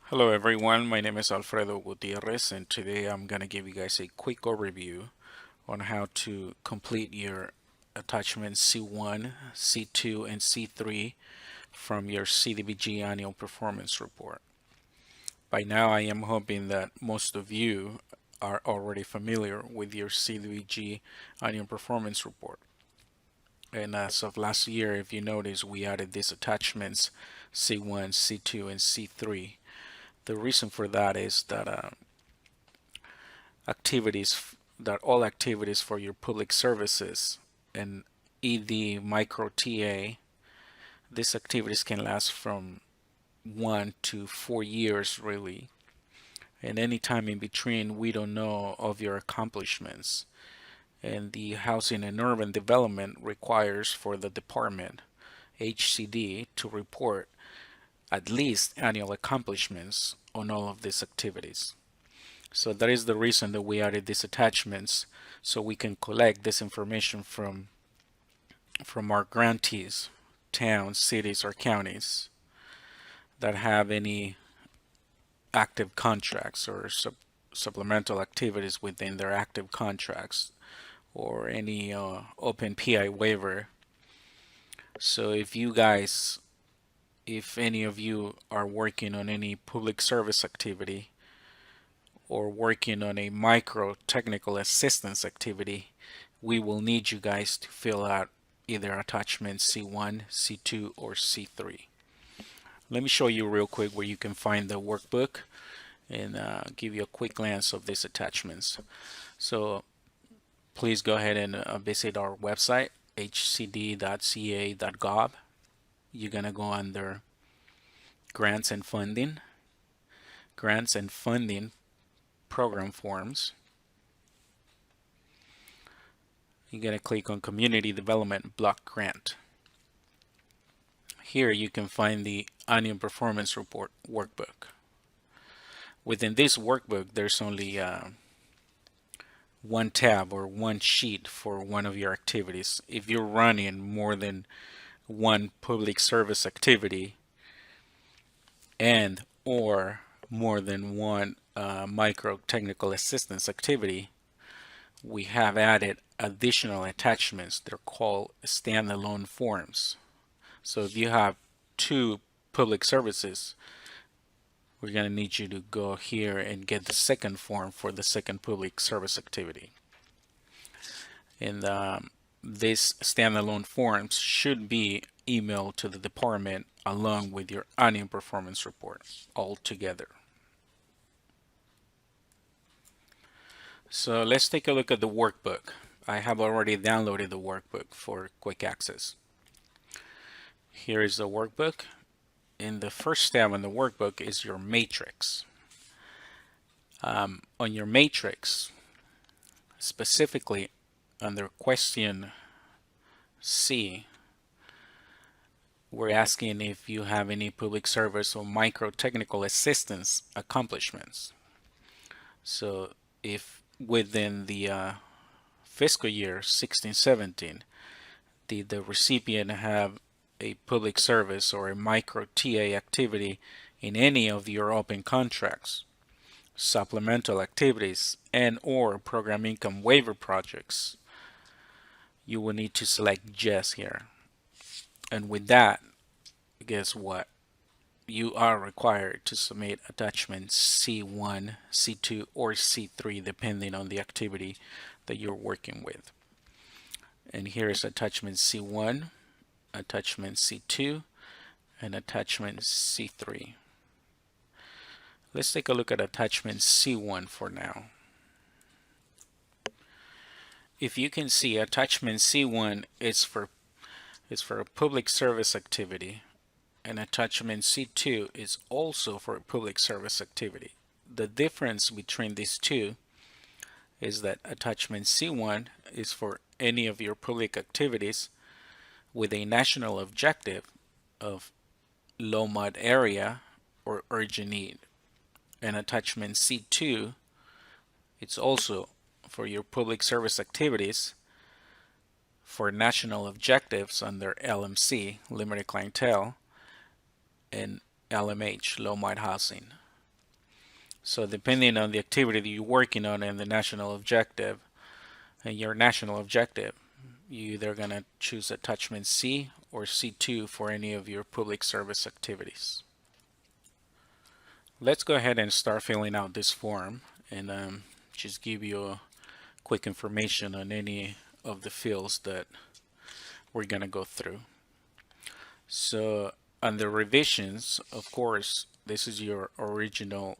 Hello everyone, my name is Alfredo Gutierrez and today I'm going to give you guys a quick overview on how to complete your attachments C1, C2, and C3 from your CDBG annual performance report. By now I am hoping that most of you are already familiar with your CDBG annual performance report. And as of last year, if you notice, we added these attachments C1, C2, and C3. The reason for that is that all activities for your public services and ED micro TA, these activities can last from 1 to 4 years really. And any time in between, we don't know of your accomplishments. And the Housing and Urban Development requires for the department, HCD, to report at least annual accomplishments on all of these activities. So that is the reason that we added these attachments, so we can collect this information from our grantees, towns, cities, or counties that have any active contracts or supplemental activities within their active contracts, or any open PI waiver. So if any of you are working on any public service activity or working on a micro technical assistance activity, we will need you guys to fill out either attachment C1, C2, or C3. Let me show you real quick where you can find the workbook and give you a quick glance of these attachments. So please go ahead and visit our website, hcd.ca.gov. You're going to go under Grants and Funding, Program Forms. You're going to click on Community Development Block Grant. Here you can find the Annual Performance Report workbook. Within this workbook, there's only one tab or one sheet for one of your activities. If you're running more than one public service activity and or more than one micro technical assistance activity, we have added additional attachments. They're called standalone forms. So if you have two public services, we're going to need you to go here and get the second form for the second public service activity. And these standalone forms should be emailed to the department along with your annual performance report all together. So let's take a look at the workbook. I have already downloaded the workbook for quick access. Here is the workbook. In the first tab on the workbook is your matrix. On your matrix, specifically under question C, we're asking if you have any public service or micro technical assistance accomplishments. So if within the fiscal year 16-17, did the recipient have a public service or a micro TA activity in any of your open contracts, supplemental activities, and or program income waiver projects, you will need to select yes here. And with that, guess what? You are required to submit attachment C1, C2, or C3 depending on the activity that you're working with. And here is attachment C1, attachment C2, and attachment C3. Let's take a look at attachment C1 for now. If you can see, attachment C1 is for a public service activity, and attachment C2 is also for a public service activity. The difference between these two is that attachment C1 is for any of your public activities with a national objective of low mud area or urgent need. And attachment C2, it's also for your public service activities for national objectives under LMC, limited clientele, and LMH, low mud housing. So depending on the activity that you're working on and the national objective and your national objective, you either gonna choose attachment C or C2 for any of your public service activities. Let's go ahead and start filling out this form and just give you a quick information on any of the fields that we're gonna go through. So under revisions, of course, this is your original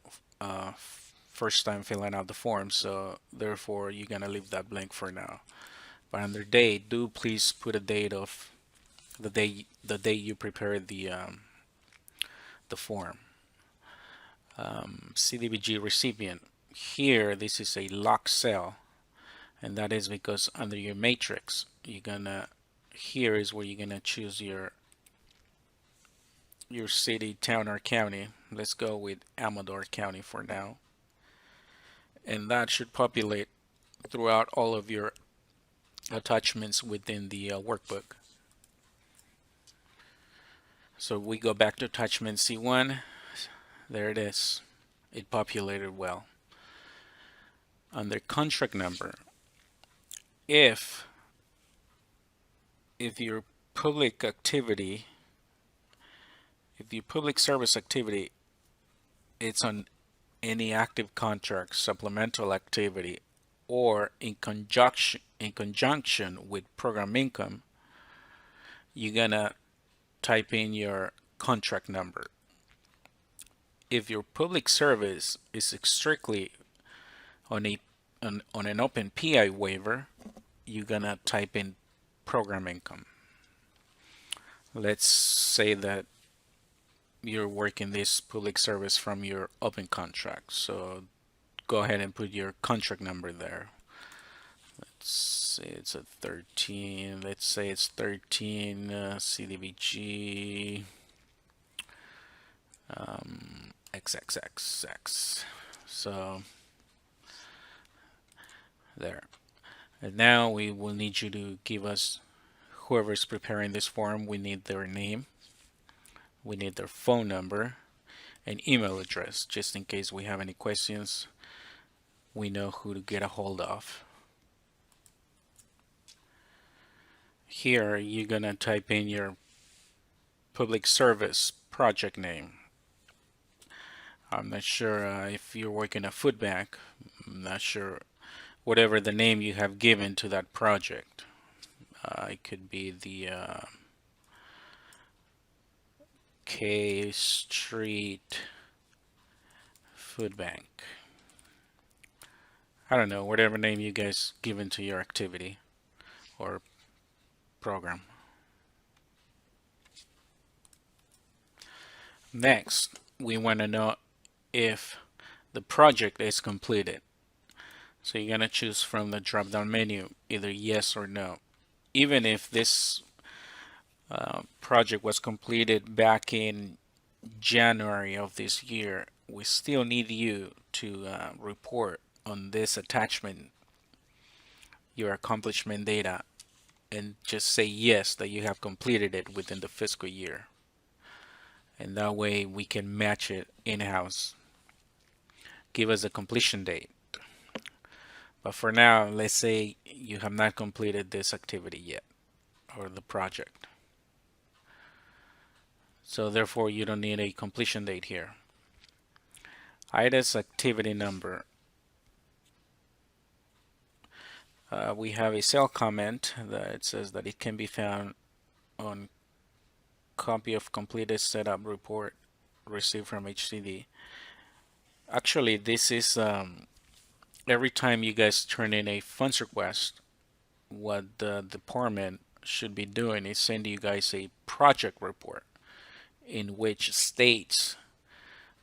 first time filling out the form, so therefore you're gonna leave that blank for now. But under date, do please put a date of the day you prepared the form. CDBG recipient. Here, this is a locked cell, and that is because under your matrix, here is where you're gonna choose your city, town, or county. Let's go with Amador County for now, and that should populate throughout all of your attachments within the workbook. So we go back to attachment C1. There it is. It populated well. Under contract number, if your public activity, if your public service activity, it's on any active contract, supplemental activity, or in conjunction with program income, you're gonna type in your contract number. If your public service is strictly on an open PI waiver, you're gonna type in program income. Let's say that you're working this public service from your open contract, so go ahead and put your contract number there. Let's say it's a 13. Let's say it's 13 CDBG XXXX. So there. And now we will need you to give us, whoever is preparing this form, we need their name, we need their phone number and email address, just in case we have any questions, we know who to get a hold of. Here you're gonna type in your public service project name. I'm not sure if you're working a food bank. I'm not sure. Whatever the name you have given to that project. It could be the K Street Food Bank. I don't know, whatever name you guys given to your activity or program. Next, we want to know if the project is completed. So you're gonna choose from the drop-down menu either yes or no. Even if this project was completed back in January of this year, we still need you to report on this attachment your accomplishment data and just say yes that you have completed it within the fiscal year. And that way we can match it in-house. Give us a completion date. But for now, let's say you have not completed this activity yet, or the project. So therefore, you don't need a completion date here. IDAS activity number. We have a cell comment that it says that it can be found on copy of completed setup report received from HCD. Actually, this is every time you guys turn in a funds request, what the department should be doing is sending you guys a project report in which states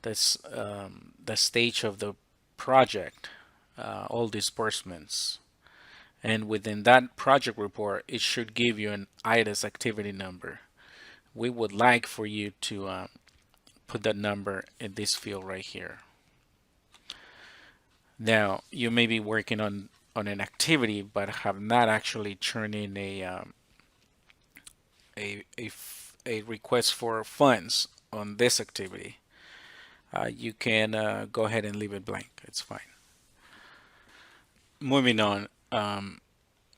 that's the stage of the project, all disbursements, and within that project report it should give you an IDAS activity number. We would like for you to put that number in this field right here. Now, you may be working on an activity but have not actually turned in a request for funds on this activity. you can go ahead and leave it blank. It's fine. Moving on,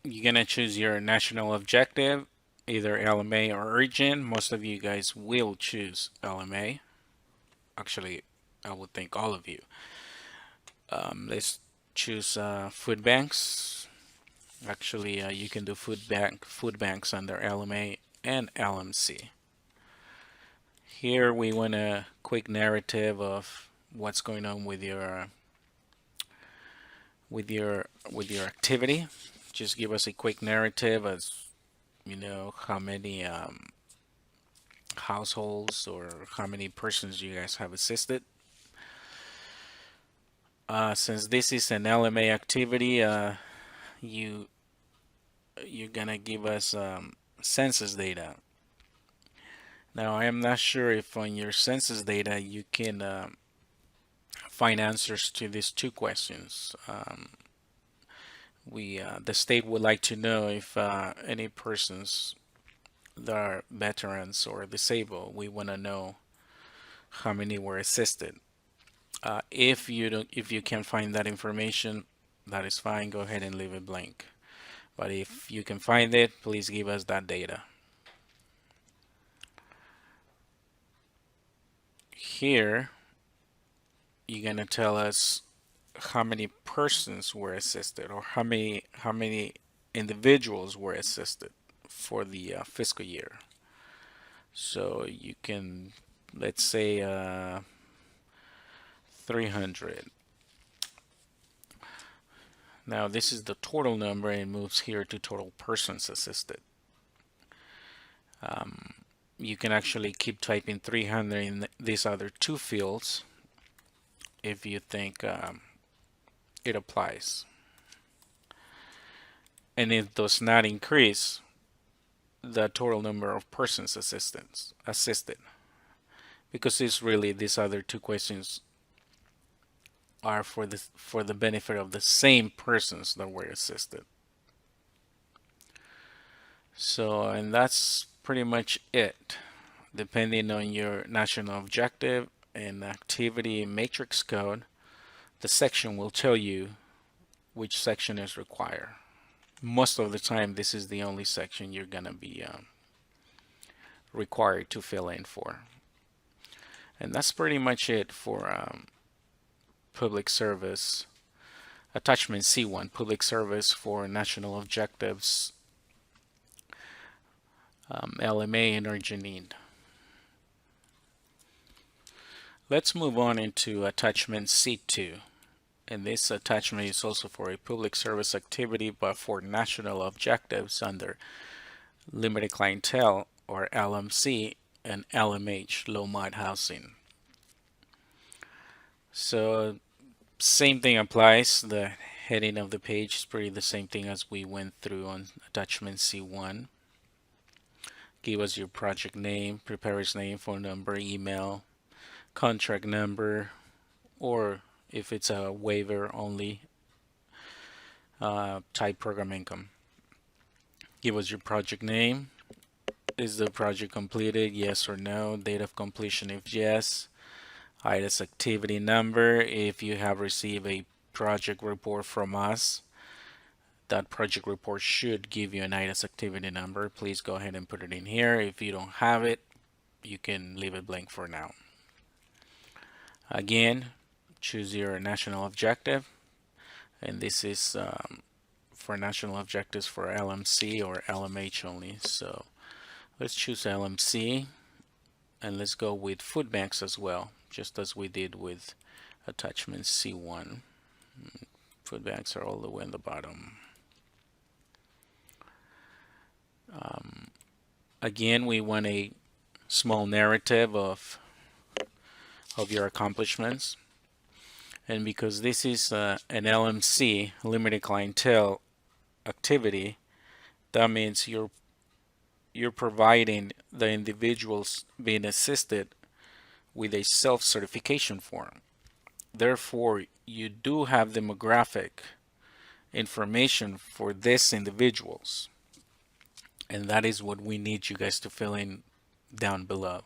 you're gonna choose your national objective, either LMA or Origin. Most of you guys will choose LMA. Actually, I would think all of you. Let's choose food banks. Actually, you can do food banks under LMA and LMC. Here we want a quick narrative of what's going on with your activity. Just give us a quick narrative as how many households or how many persons you guys have assisted. Since this is an LMA activity, you you're gonna give us census data. Now, I am not sure if on your census data you can find answers to these two questions. The state would like to know if any persons that are veterans or disabled. We want to know how many were assisted. If you can find that information, that is fine. Go ahead and leave it blank. But if you can find it, please give us that data. Here, you're gonna tell us how many persons were assisted or how many individuals were assisted for the fiscal year. So you can, let's say 300. Now this is the total number and moves here to total persons assisted. You can actually keep typing 300 in these other two fields if you think it applies. And it does not increase the total number of persons assisted, because it's really these other two questions are for the benefit of the same persons that were assisted. So, and that's pretty much it. Depending on your national objective and activity matrix code, the section will tell you which section is required. Most of the time, this is the only section you're gonna be required to fill in for. And that's pretty much it for public service. Attachment C1, public service for national objectives, LMA and urgent need. Let's move on into attachment C2. And this attachment is also for a public service activity, but for national objectives under limited clientele or LMC and LMH, low mod housing. So same thing applies. The heading of the page is pretty the same thing as we went through on attachment C1. Give us your project name, preparer's name, phone number, email, contract number, or if it's a waiver only, type program income. Give us your project name. Is the project completed? Yes or no. Date of completion if yes. IDAS activity number if you have received a project report from us. That project report should give you an IDAS activity number. Please go ahead and put it in here. If you don't have it, you can leave it blank for now. Again, choose your national objective, and this is for national objectives for LMC or LMH only. So let's choose LMC, and let's go with food banks as well, just as we did with attachment C1. Food banks are all the way in the bottom. Again, we want a small narrative of your accomplishments. And because this is an LMC, limited clientele activity, that means you're providing the individuals being assisted with a self-certification form. Therefore, you do have demographic information for these individuals. And that is what we need you guys to fill in down below.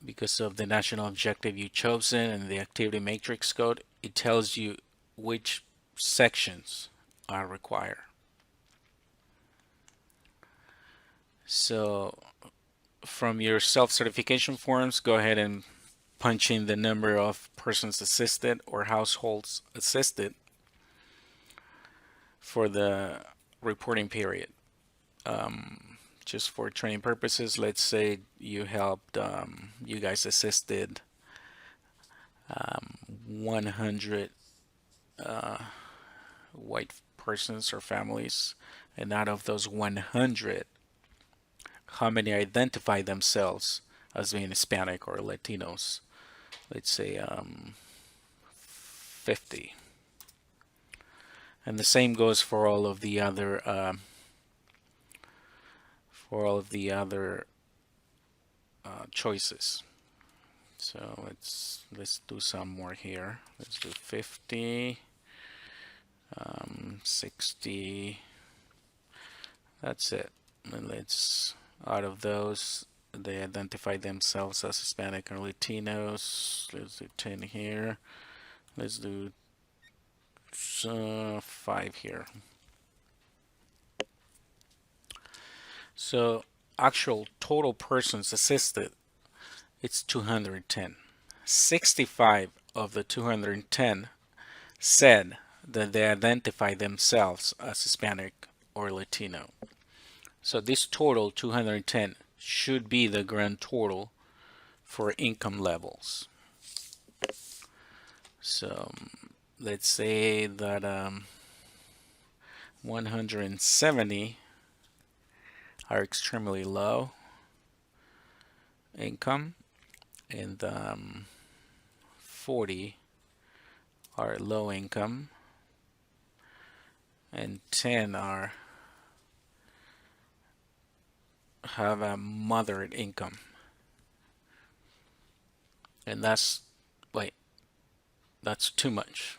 because of the national objective you chosen and the activity matrix code, it tells you which sections are required. So from your self-certification forms, go ahead and punch in the number of persons assisted or households assisted for the reporting period. Just for training purposes, let's say you helped, you guys assisted 100 white persons or families, and out of those 100, how many identify themselves as being Hispanic or Latinos? Let's say 50. And the same goes for all of the other choices. So let's do some more here. Let's do 50, 60. That's it. And let's, out of those, they identify themselves as Hispanic or Latinos. Let's do 10 here. Let's do 5 here. So actual total persons assisted, it's 210. 65 of the 210 said that they identify themselves as Hispanic or Latino. So this total 210 should be the grand total for income levels. So let's say that 170 are extremely low income, and 40 are low income, and 10 have a moderate income. And that's too much.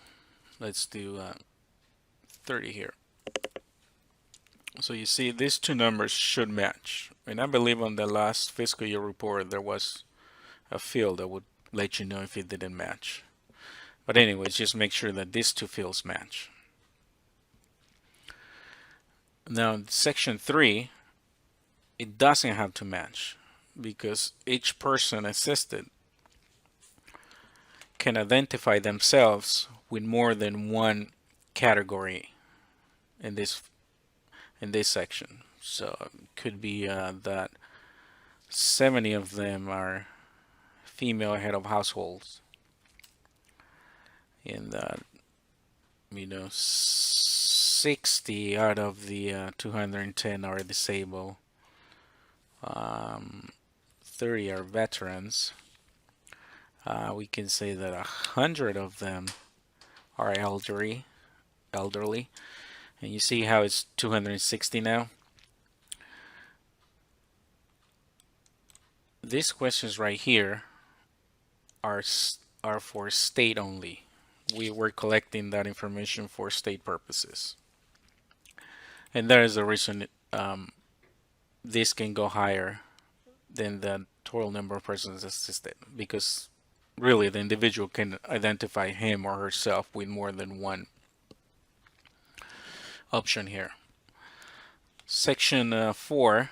Let's do 30 here. So you see, these two numbers should match. And I believe on the last fiscal year report there was a field that would let you know if it didn't match. But anyways, just make sure that these two fields match. Now in section 3, it doesn't have to match because each person assisted can identify themselves with more than one category in this section. So it could be that 70 of them are female head of households, and that 60 out of the 210 are disabled, 30 are veterans. We can say that 100 of them are elderly, and you see how it's 260 now. These questions right here are for state only. We were collecting that information for state purposes, and there is a reason this can go higher than the total number of persons assisted, because really the individual can identify him or herself with more than one option here. Section 4,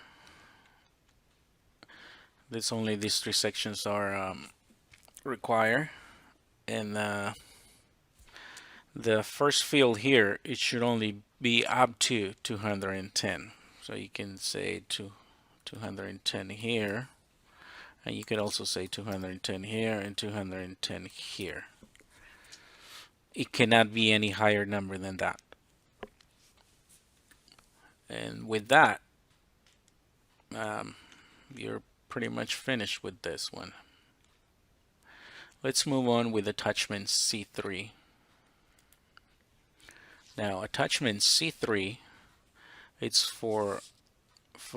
this only these 3 sections are required, and the first field here, it should only be up to 210. So you can say 210 here, and you could also say 210 here and 210 here. It cannot be any higher number than that. And with that, you're pretty much finished with this one. Let's move on with attachment C3. Now attachment C3, it's for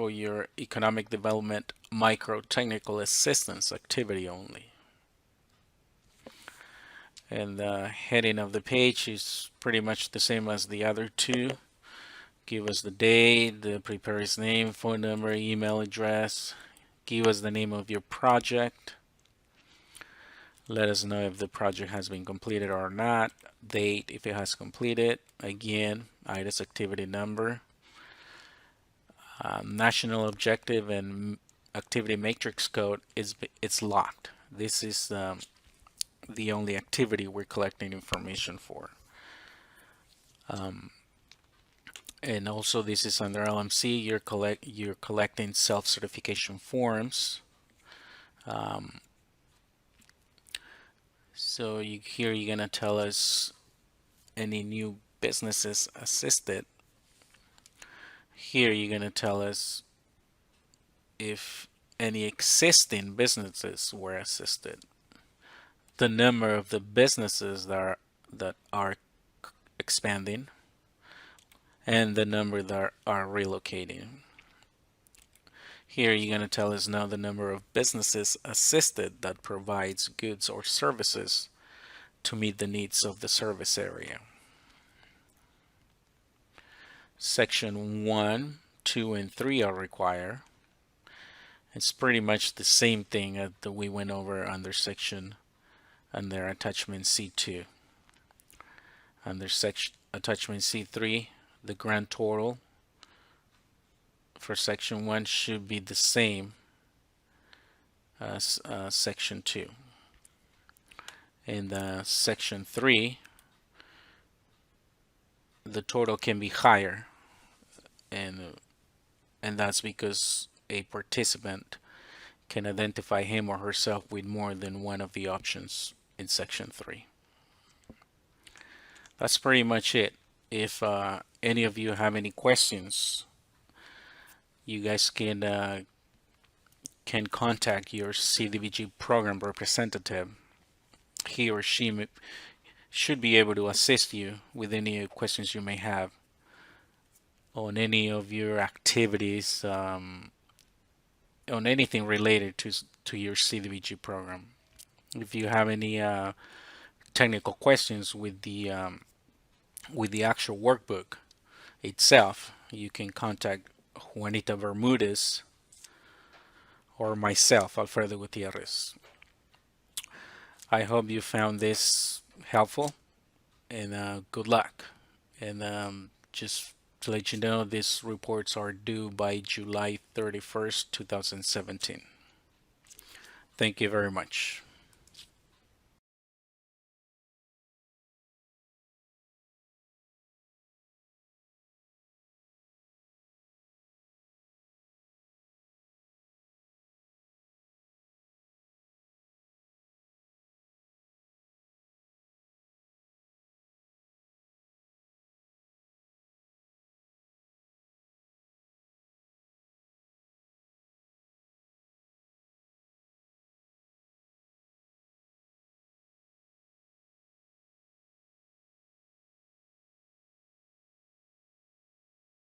your economic development micro technical assistance activity only. And the heading of the page is pretty much the same as the other two. Give us the date, the preparer's name, phone number, email address. Give us the name of your project. Let us know if the project has been completed or not. Date if it has completed. Again, IDAS activity number. National objective and activity matrix code it's locked. This is the only activity we're collecting information for. And also this is under LMC. You're collecting self-certification forms. So here you're gonna tell us any new businesses assisted. Here you're gonna tell us if any existing businesses were assisted, the number of the businesses that are expanding, and the number that are relocating. Here you're going to tell us now the number of businesses assisted that provides goods or services to meet the needs of the service area. Section 1, 2, and 3 are required. It's pretty much the same thing that we went over under attachment C2. Under attachment C3, the grand total for section 1 should be the same as section 2. In section 3, the total can be higher, and that's because a participant can identify him or herself with more than one of the options in section 3. That's pretty much it. If any of you have any questions, you guys can contact your CDBG program representative. He or she should be able to assist you with any questions you may have on any of your activities, on anything related to your CDBG program. If you have any technical questions with the actual workbook itself, you can contact Juanita Bermudez or myself, Alfredo Gutierrez. I hope you found this helpful, and good luck. And just to let you know, these reports are due by July 31st, 2017. Thank you very much.